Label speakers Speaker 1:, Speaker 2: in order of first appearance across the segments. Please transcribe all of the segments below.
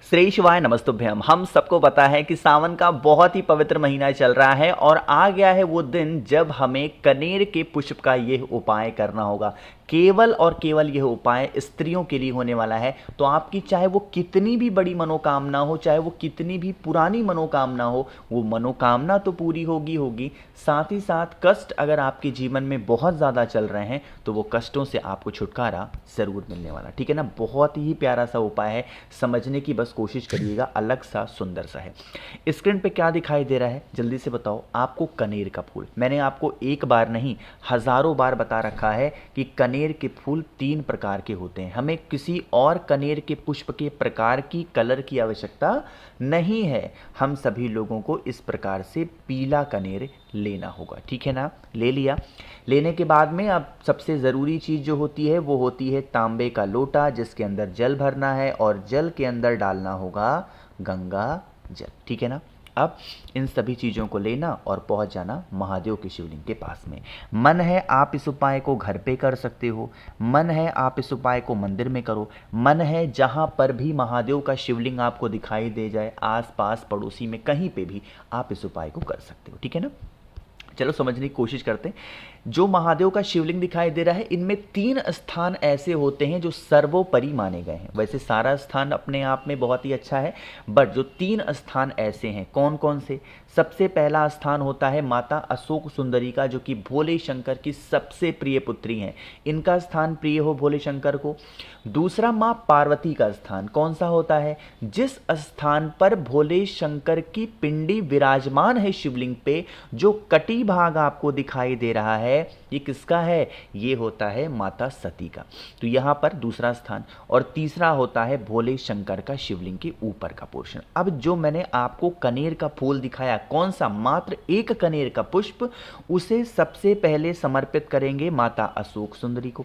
Speaker 1: श्री शिवाय नमस्तुभ्यम। हम सबको पता है कि सावन का बहुत ही पवित्र महीना चल रहा है और आ गया है वो दिन जब हमें कनेर के पुष्प का यह उपाय करना होगा। केवल और केवल यह उपाय स्त्रियों के लिए होने वाला है। तो आपकी चाहे वो कितनी भी बड़ी मनोकामना हो, चाहे वो कितनी भी पुरानी मनोकामना हो, वो मनोकामना तो पूरी होगी होगी। साथ ही साथ कष्ट अगर आपके जीवन में बहुत ज़्यादा चल रहे हैं तो वो कष्टों से आपको छुटकारा ज़रूर मिलने वाला, ठीक है ना। बहुत ही प्यारा सा उपाय है, समझने की बस कोशिश करिएगा, अलग सा सुंदर सा है। स्क्रीन पे क्या दिखाई दे रहा है जल्दी से बताओ। आपको कनेर का फूल, मैंने आपको एक बार नहीं हजारों बार बता रखा है कि कनेर के फूल 3 प्रकार के होते हैं। हमें किसी और कनेर के पुष्प के प्रकार की कलर की आवश्यकता नहीं है। हम सभी लोगों को इस प्रकार से पीला कनेर लेना होगा, ठीक है ना। ले लिया। लेने के बाद में अब सबसे ज़रूरी चीज़ जो होती है वो होती है तांबे का लोटा, जिसके अंदर जल भरना है और जल के अंदर डालना होगा गंगा जल, ठीक है ना। अब इन सभी चीज़ों को लेना और पहुंच जाना महादेव के शिवलिंग के पास में। मन है आप इस उपाय को घर पे कर सकते हो, मन है आप इस उपाय को मंदिर में करो, मन है जहां पर भी महादेव का शिवलिंग आपको दिखाई दे जाए, आस पास पड़ोसी में कहीं पे भी आप इस उपाय को कर सकते हो, ठीक है ना। चलो समझने की कोशिश करते हैं। जो महादेव का शिवलिंग दिखाई दे रहा है, इनमें 3 स्थान ऐसे होते हैं जो सर्वोपरि माने गए हैं। वैसे सारा स्थान अपने आप में बहुत ही अच्छा है, बट जो 3 स्थान ऐसे हैं, कौन कौन से। सबसे पहला स्थान होता है माता अशोक सुंदरी का, जो कि भोले शंकर की सबसे प्रिय पुत्री हैं। इनका स्थान प्रिय हो भोले शंकर को। दूसरा माँ पार्वती का स्थान कौन सा होता है, जिस स्थान पर भोले शंकर की पिंडी विराजमान है शिवलिंग पे, जो कटी भाग आपको दिखाई दे रहा है, ये किसका है, ये होता है माता सती का। तो यहाँ पर दूसरा स्थान। और तीसरा होता है भोले शंकर का शिवलिंग के ऊपर का पोर्शन। अब जो मैंने आपको कनेर का फूल दिखाया, कौन सा, मात्र एक कनेर का पुष्प, उसे सबसे पहले समर्पित करेंगे माता अशोक सुंदरी को,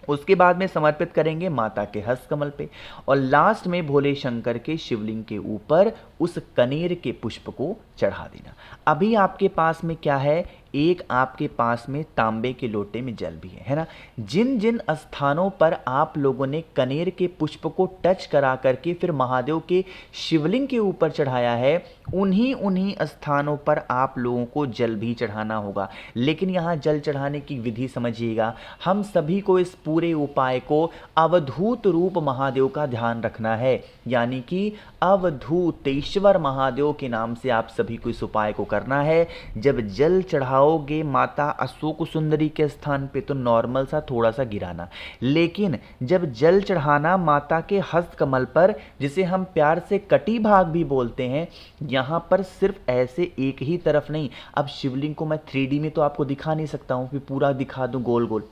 Speaker 1: उसके बाद में समर्पित करेंगे माता के हस्त कमल पे, और लास्ट में भोले शंकर के शिवलिंग के ऊपर उस कनेर के पुष्प को चढ़ा देना। अभी आपके पास में क्या है, एक आपके पास में तांबे के लोटे में जल भी है ना। जिन जिन स्थानों पर आप लोगों ने कनेर के पुष्प को टच करा करके फिर महादेव के शिवलिंग के ऊपर चढ़ाया है, उन्हीं उन्हीं स्थानों पर आप लोगों को जल भी चढ़ाना होगा। लेकिन यहाँ जल चढ़ाने की विधि समझिएगा। हम सभी को इस पूरे उपाय को अवधूत रूप महादेव का ध्यान रखना है, यानी कि अवधूतेश्वर महादेव के नाम से आप सभी को इस उपाय को करना है। जब जल चढ़ाओगे माता अशोक सुंदरी के स्थान पे तो नॉर्मल सा थोड़ा सा गिराना, लेकिन जब जल चढ़ाना माता के हस्त कमल पर, जिसे हम प्यार से कटी भाग भी बोलते हैं, यहाँ पर सिर्फ ऐसे एक ही तरफ नहीं। अब शिवलिंग को मैं 3D में तो आपको दिखा नहीं सकता हूँ कि पूरा दिखा दूँ गोल गोल,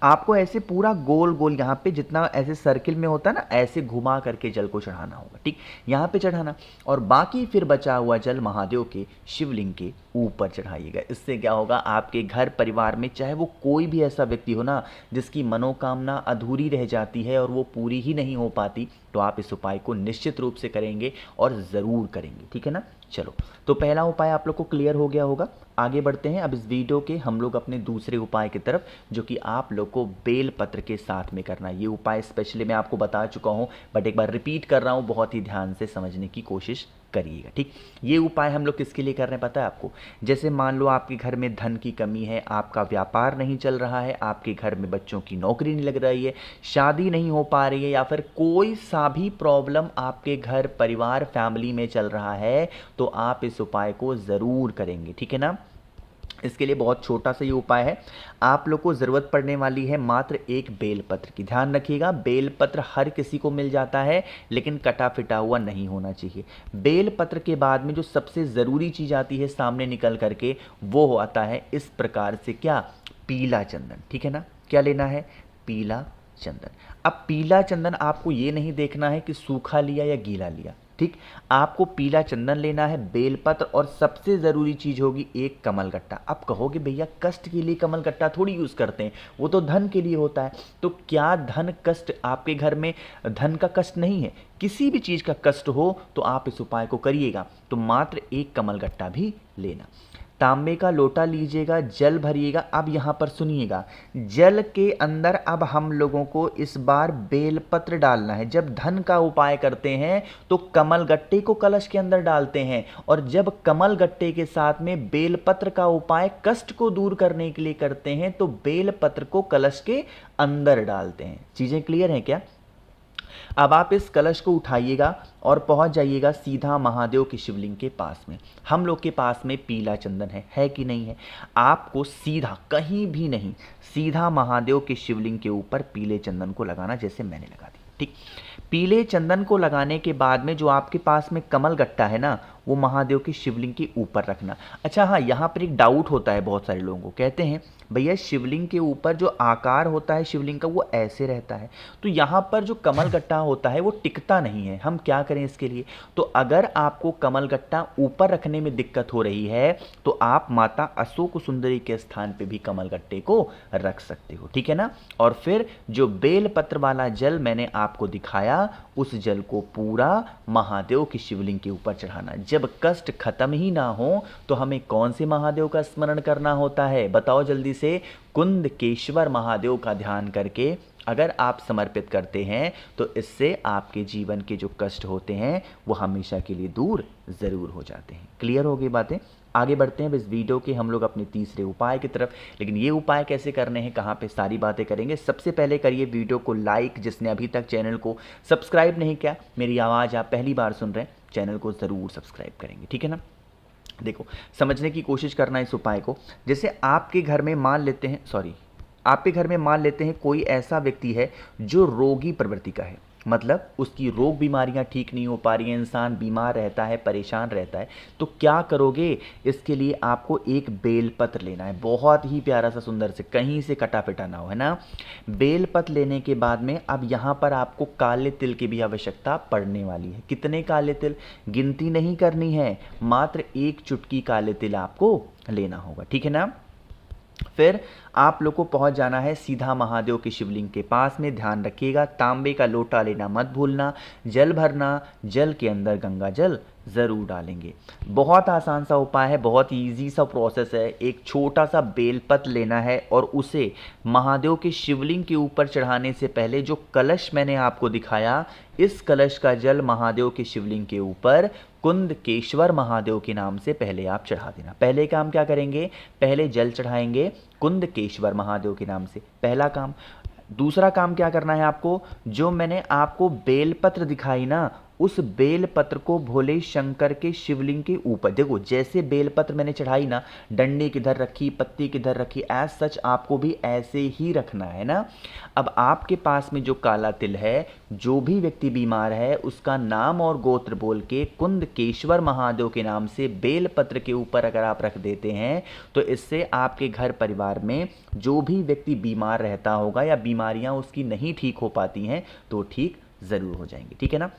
Speaker 1: आपको ऐसे पूरा गोल गोल यहाँ पे जितना ऐसे सर्किल में होता है ना, ऐसे घुमा करके जल को चढ़ाना होगा, ठीक। यहाँ पे चढ़ाना और बाकी फिर बचा हुआ जल महादेव के शिवलिंग के ऊपर चढ़ाइएगा। इससे क्या होगा, आपके घर परिवार में चाहे वो कोई भी ऐसा व्यक्ति हो ना जिसकी मनोकामना अधूरी रह जाती है और वो पूरी ही नहीं हो पाती, तो आप इस उपाय को निश्चित रूप से करेंगे और ज़रूर करेंगे, ठीक है ना। चलो, तो पहला उपाय आप लोग को क्लियर हो गया होगा। आगे बढ़ते हैं अब इस वीडियो के हम लोग अपने दूसरे उपाय की तरफ, जो कि आप लोग को बेल पत्र के साथ में करना है। ये उपाय स्पेशली मैं आपको बता चुका हूँ, बट एक बार रिपीट कर रहा हूँ, बहुत ही ध्यान से समझने की कोशिश करिएगा, ठीक। ये उपाय हम लोग किसके लिए कर रहे हैं पता है आपको। जैसे मान लो आपके घर में धन की कमी है, आपका व्यापार नहीं चल रहा है, आपके घर में बच्चों की नौकरी नहीं लग रही है, शादी नहीं हो पा रही है, या फिर कोई सा भी प्रॉब्लम आपके घर परिवार फैमिली में चल रहा है, तो आप इस उपाय को ज़रूर करेंगे, ठीक है ना। इसके लिए बहुत छोटा सा ये उपाय है। आप लोग को ज़रूरत पड़ने वाली है मात्र एक बेलपत्र की। ध्यान रखिएगा, बेलपत्र हर किसी को मिल जाता है, लेकिन कटा फिटा हुआ नहीं होना चाहिए। बेलपत्र के बाद में जो सबसे ज़रूरी चीज़ आती है सामने निकल करके, वो आता है इस प्रकार से, क्या, पीला चंदन, ठीक है ना। क्या लेना है, पीला चंदन। अब पीला चंदन आपको ये नहीं देखना है कि सूखा लिया या गीला लिया, ठीक। आपको पीला चंदन लेना है, बेलपत्र, और सबसे ज़रूरी चीज़ होगी एक कमलगट्टा। आप कहोगे भैया कष्ट के लिए कमलगट्टा थोड़ी यूज़ करते हैं, वो तो धन के लिए होता है। तो क्या धन कष्ट, आपके घर में धन का कष्ट नहीं है, किसी भी चीज़ का कष्ट हो, तो आप इस उपाय को करिएगा, तो मात्र एक कमलगट्टा भी लेना। तांबे का लोटा लीजिएगा, जल भरिएगा। अब यहाँ पर सुनिएगा, जल के अंदर अब हम लोगों को इस बार बेलपत्र डालना है। जब धन का उपाय करते हैं तो कमल गट्टे को कलश के अंदर डालते हैं, और जब कमल गट्टे के साथ में बेलपत्र का उपाय कष्ट को दूर करने के लिए करते हैं तो बेलपत्र को कलश के अंदर डालते हैं। चीजें क्लियर हैं क्या? अब आप इस कलश को उठाइएगा और पहुंच जाइएगा सीधा महादेव के शिवलिंग के पास में। हम लोग के पास में पीला चंदन है कि नहीं है? आपको सीधा, कहीं भी नहीं, सीधा महादेव के शिवलिंग के ऊपर पीले चंदन को लगाना, जैसे मैंने लगा दी। ठीक, पीले चंदन को लगाने के बाद में जो आपके पास में कमल गट्टा है ना, वो महादेव के शिवलिंग के ऊपर रखना। अच्छा हाँ, यहाँ पर एक डाउट होता है बहुत सारे लोगों को, कहते हैं भैया शिवलिंग के ऊपर जो आकार होता है शिवलिंग का वो ऐसे रहता है, तो यहाँ पर जो कमल गट्टा होता है वो टिकता नहीं है, हम क्या करें इसके लिए? तो अगर आपको कमल गट्टा ऊपर रखने में दिक्कत हो रही है तो आप माता अशोक सुंदरी के स्थान पे भी कमल गट्टे को रख सकते हो, ठीक है ना। और फिर जो बेल पत्र वाला जल मैंने आपको दिखाया, उस जल को पूरा महादेव की शिवलिंग के ऊपर चढ़ाना। जब कष्ट खत्म ही ना हो तो हमें कौन से महादेव का स्मरण करना होता है? बताओ जल्दी से। कुंदकेश्वर महादेव का ध्यान करके अगर आप समर्पित करते हैं तो इससे आपके जीवन के जो कष्ट होते हैं वो हमेशा के लिए दूर जरूर हो जाते हैं। क्लियर हो गई बातें? आगे बढ़ते हैं इस वीडियो के हम लोग अपने तीसरे उपाय की तरफ। लेकिन ये उपाय कैसे करने हैं, कहाँ पे, सारी बातें करेंगे। सबसे पहले करिए वीडियो को लाइक, जिसने अभी तक चैनल को सब्सक्राइब नहीं किया, मेरी आवाज़ आप पहली बार सुन रहे हैं, चैनल को ज़रूर सब्सक्राइब करेंगे, ठीक है ना। देखो, समझने की कोशिश करना इस उपाय को। जैसे आपके घर में मान लेते हैं कोई ऐसा व्यक्ति है जो रोगी प्रवृत्ति का है, मतलब उसकी रोग बीमारियां ठीक नहीं हो पा रही हैं, इंसान बीमार रहता है, परेशान रहता है, तो क्या करोगे? इसके लिए आपको एक बेलपत्र लेना है, बहुत ही प्यारा सा सुंदर से, कहीं से कटा पिटा ना हो, है ना। बेलपत्र लेने के बाद में अब यहाँ पर आपको काले तिल की भी आवश्यकता पड़ने वाली है। कितने काले तिल? गिनती नहीं करनी है, मात्र एक चुटकी काले तिल आपको लेना होगा, ठीक है ना। फिर आप लोग को पहुंच जाना है सीधा महादेव के शिवलिंग के पास में। ध्यान रखिएगा, तांबे का लोटा लेना मत भूलना, जल भरना, जल के अंदर गंगा जल ज़रूर डालेंगे। बहुत आसान सा उपाय है, बहुत इजी सा प्रोसेस है। एक छोटा सा बेलपत्र लेना है और उसे महादेव के शिवलिंग के ऊपर चढ़ाने से पहले जो कलश मैंने आपको दिखाया, इस कलश का जल महादेव के शिवलिंग के ऊपर कुंदकेश्वर महादेव के नाम से पहले आप चढ़ा देना। पहले काम क्या करेंगे? पहले जल चढ़ाएंगे कुंदकेश्वर महादेव के नाम से, पहला काम। दूसरा काम क्या करना है आपको? जो मैंने आपको बेलपत्र दिखाई ना, उस बेलपत्र को भोले शंकर के शिवलिंग के ऊपर, देखो जैसे बेलपत्र मैंने चढ़ाई ना, डंडी किधर रखी, पत्ती किधर रखी, एज सच आपको भी ऐसे ही रखना है ना। अब आपके पास में जो काला तिल है, जो भी व्यक्ति बीमार है उसका नाम और गोत्र बोल के कुंदकेश्वर महादेव के नाम से बेलपत्र के ऊपर अगर आप रख देते हैं तो इससे आपके घर परिवार में जो भी व्यक्ति बीमार रहता होगा या बीमारियां उसकी नहीं ठीक हो पाती हैं तो ठीक ज़रूर हो जाएंगी, ठीक है ना।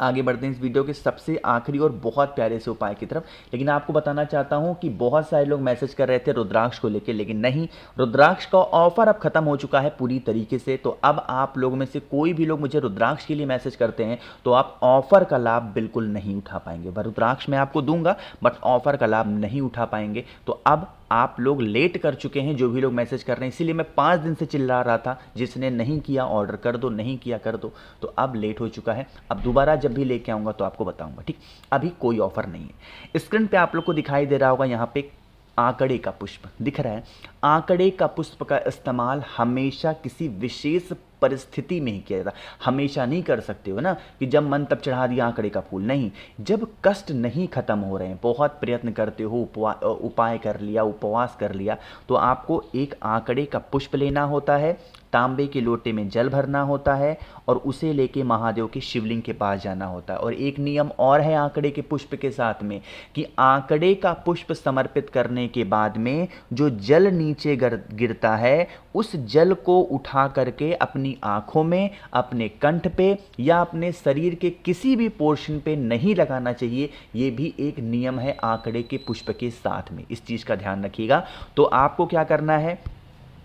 Speaker 1: आगे बढ़ते हैं इस वीडियो के सबसे आखिरी और बहुत प्यारे से उपाय की तरफ। लेकिन आपको बताना चाहता हूं कि बहुत सारे लोग मैसेज कर रहे थे रुद्राक्ष को लेकर, लेकिन नहीं, रुद्राक्ष का ऑफर अब खत्म हो चुका है पूरी तरीके से। तो अब आप लोगों में से कोई भी लोग मुझे रुद्राक्ष के लिए मैसेज करते हैं तो आप ऑफर का लाभ बिल्कुल नहीं उठा पाएंगे। वह रुद्राक्ष मैं आपको दूंगा बट ऑफर का लाभ नहीं उठा पाएंगे। तो अब आप लोग लेट कर चुके हैं, जो भी लोग मैसेज कर रहे हैं, इसीलिए मैं 5 दिन से चिल्ला रहा था जिसने नहीं किया ऑर्डर कर दो, नहीं किया कर दो। तो अब लेट हो चुका है, अब दोबारा जब भी लेके आऊँगा तो आपको बताऊँगा, ठीक। अभी कोई ऑफर नहीं है। स्क्रीन पे आप लोग को दिखाई दे रहा होगा, यहाँ पे आंकड़े का पुष्प दिख रहा है। आंकड़े का पुष्प का इस्तेमाल हमेशा किसी विशेष परिस्थिति में ही किया जाता, हमेशा नहीं कर सकते हो ना कि जब मन तब चढ़ा दिया आंकड़े का फूल, नहीं। जब कष्ट नहीं खत्म हो रहे हैं, बहुत प्रयत्न करते हो, उपाय कर लिया, उपवास कर लिया, तो आपको एक आंकड़े का पुष्प लेना होता है, तांबे के लोटे में जल भरना होता है और उसे लेके महादेव के शिवलिंग के पास जाना होता है। और एक नियम और है आंकड़े के पुष्प के साथ में कि आंकड़े का पुष्प समर्पित करने के बाद में जो जल नीचे गिरता है, उस जल को उठा करके अपनी आंखों में, अपने कंठ पे या अपने शरीर के किसी भी पोर्शन पे नहीं लगाना चाहिए। ये भी एक नियम है आंकड़े के पुष्प के साथ में, इस चीज़ का ध्यान रखिएगा। तो आपको क्या करना है,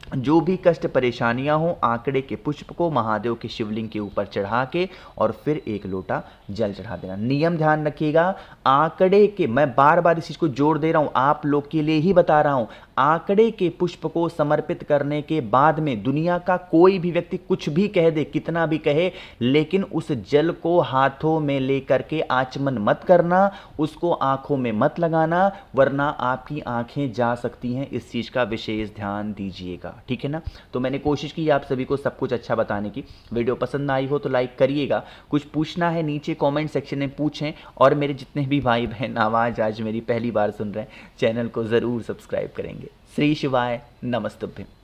Speaker 1: जो भी कष्ट परेशानियां हो, आंकड़े के पुष्प को महादेव के शिवलिंग के ऊपर चढ़ा के और फिर एक लोटा जल चढ़ा देना। नियम ध्यान रखिएगा, आंकड़े के, मैं बार बार इस चीज को जोड़ दे रहा हूं, आप लोग के लिए ही बता रहा हूं, आंकड़े के पुष्प को समर्पित करने के बाद में दुनिया का कोई भी व्यक्ति कुछ भी कह दे, कितना भी कहे, लेकिन उस जल को हाथों में लेकर के आचमन मत करना, उसको आंखों में मत लगाना, वरना आपकी आंखें जा सकती हैं। इस चीज का विशेष ध्यान दीजिएगा, ठीक है ना। तो मैंने कोशिश की आप सभी को सब कुछ अच्छा बताने की। वीडियो पसंद आई हो तो लाइक करिएगा, कुछ पूछना है नीचे कमेंट सेक्शन में पूछें, और मेरे जितने भी भाई बहन आवाज़ आज मेरी पहली बार सुन रहे हैं, चैनल को ज़रूर सब्सक्राइब करेंगे। श्री शिवाय नमस्तुभ्यं।